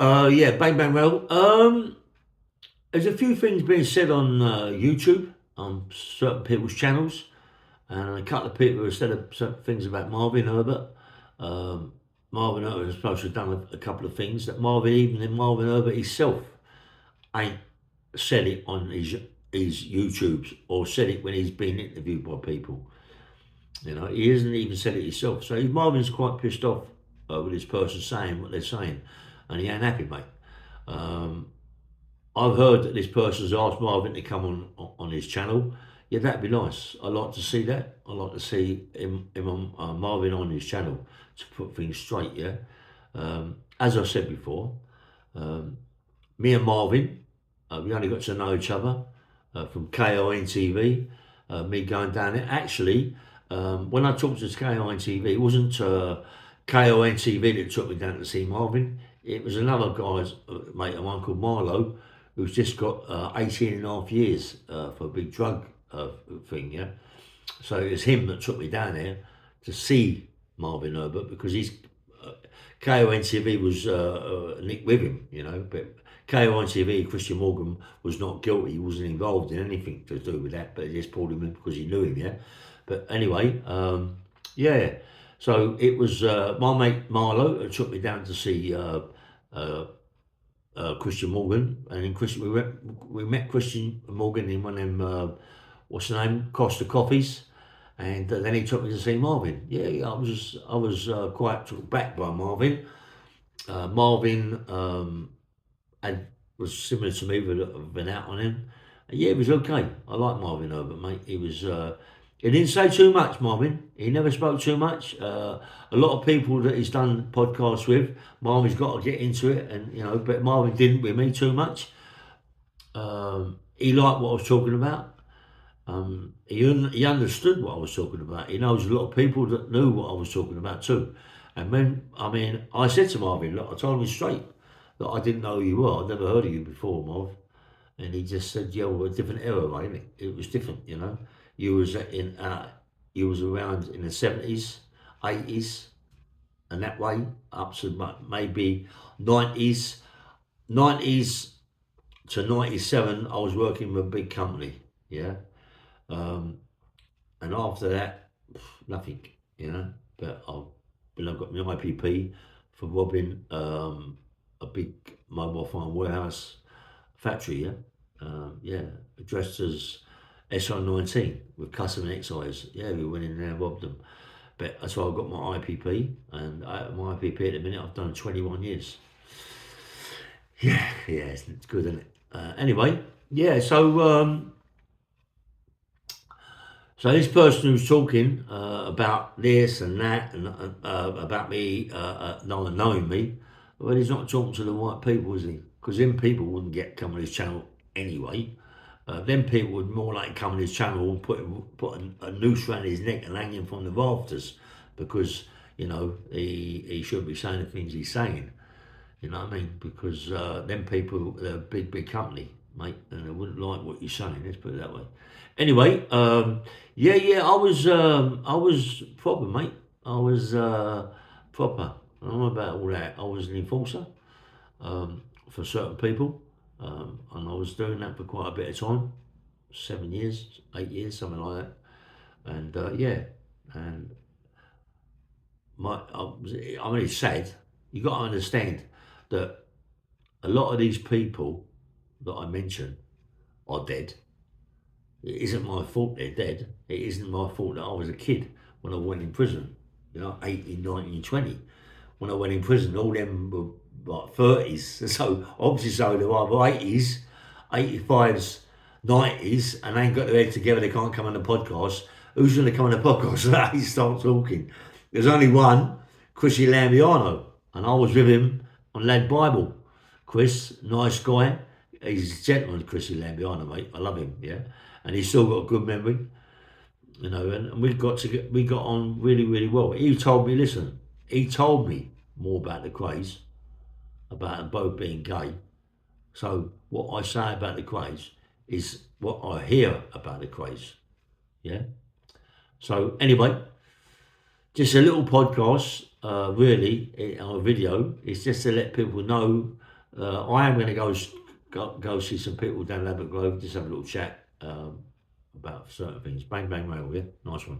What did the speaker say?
Yeah, bang bang roll. There's a few things being said on YouTube on certain people's channels, and a couple of people have said certain things about Marvin Herbert. Um, Marvin Herbert is supposed to have done a couple of things that even Marvin Herbert himself ain't said it on his YouTubes or said it when he's been interviewed by people. You know, he hasn't even said it himself. So Marvin's quite pissed off with this person saying what they're saying, and he ain't happy, mate. Um, I've heard that this person's asked Marvin to come on his channel. Yeah, that'd be nice. I'd like to see that. I'd like to see him on Marvin on his channel to put things straight. Yeah. As I said before, um, me and Marvin, we only got to know each other from KINTV. Me going down there. Actually, when I talked to KINTV, it wasn't KINTV that took me down to see Marvin. It was another guy's mate of mine called Milo, who's just got 18 and a half years for a big drug thing, yeah? So it was him that took me down there to see Marvin Herbert because he's KONTV was Nick with him, you know, but KONTV, Christian Morgan, was not guilty. He wasn't involved in anything to do with that, but he just pulled him in because he knew him, yeah? But anyway, yeah. So it was my mate Marlo who took me down to see uh, Christian Morgan, and in Christian we met Christian Morgan in one of them what's the name Costa Coffees, and then he took me to see Marvin. Yeah, I was quite took back by Marvin. Marvin and was similar to me, but I've been out on him. Yeah, it was okay. I like Marvin Herbert, mate. He was. He didn't say too much, Marvin. He never spoke too much. A lot of people that he's done podcasts with, Marvin's got to get into it, and you know, but Marvin didn't with me too much. He liked what I was talking about. He understood what I was talking about. He knows a lot of people that knew what I was talking about too. And when I said to Marvin, look, I told him straight that I didn't know who you were. I'd never heard of you before, Marv. And he just said, "Yeah, well, a different era, mate. It was different, you know. You was in, you was around in the 70s, 80s, and that way up to maybe 90s, 90s to 97. I was working with a big company, yeah. Um, and after that, nothing, you know. But I've got my IPP for robbing a big mobile phone warehouse factory, yeah. Yeah, addressed as SO19 with custom and excise. Yeah, we went in there and robbed them. But that's why I got my IPP, and my IPP at the minute I've done 21 years. Yeah, it's good, isn't it? Anyway, yeah. So this person who's talking about this and that and about me no one knowing me, well, he's not talking to the right people, is he? Because then people wouldn't come on his channel anyway. Then people would more like come on his channel and put a noose around his neck and hang him from the rafters because, you know, he shouldn't be saying the things he's saying. You know what I mean? Because them people, they're a big company, mate, and they wouldn't like what you're saying. Let's put it that way. Anyway, yeah, I was proper, mate. I was proper. I don't know about all that. I was an enforcer for certain people, and I was doing that for quite a bit of time, 7 years, 8 years, something like that. And yeah, and it's sad. You got to understand that a lot of these people that I mention are dead. It isn't my fault they're dead. It isn't my fault that I was a kid when I went in prison, you know, 18, 19, 20. When I went in prison, all them were like 30s. So obviously so they were 80s, 85s, 90s, and they ain't got their head together. They can't come on the podcast. Who's going to come on the podcast? They start talking. There's only one, Chrissy Lambiano, and I was with him on Lad Bible. Chris, nice guy. He's a gentleman, Chrissy Lambiano, mate. I love him, yeah. And he's still got a good memory, you know. And we got on really well. He told me, listen, he told me more about the craze, about them both being gay. So what I say about the craze is what I hear about the craze, yeah. So anyway, just a little podcast, really, or video. It's just to let people know I am going to go see some people down Labatt Grove, just have a little chat about certain things. Bang bang rail, yeah, nice one.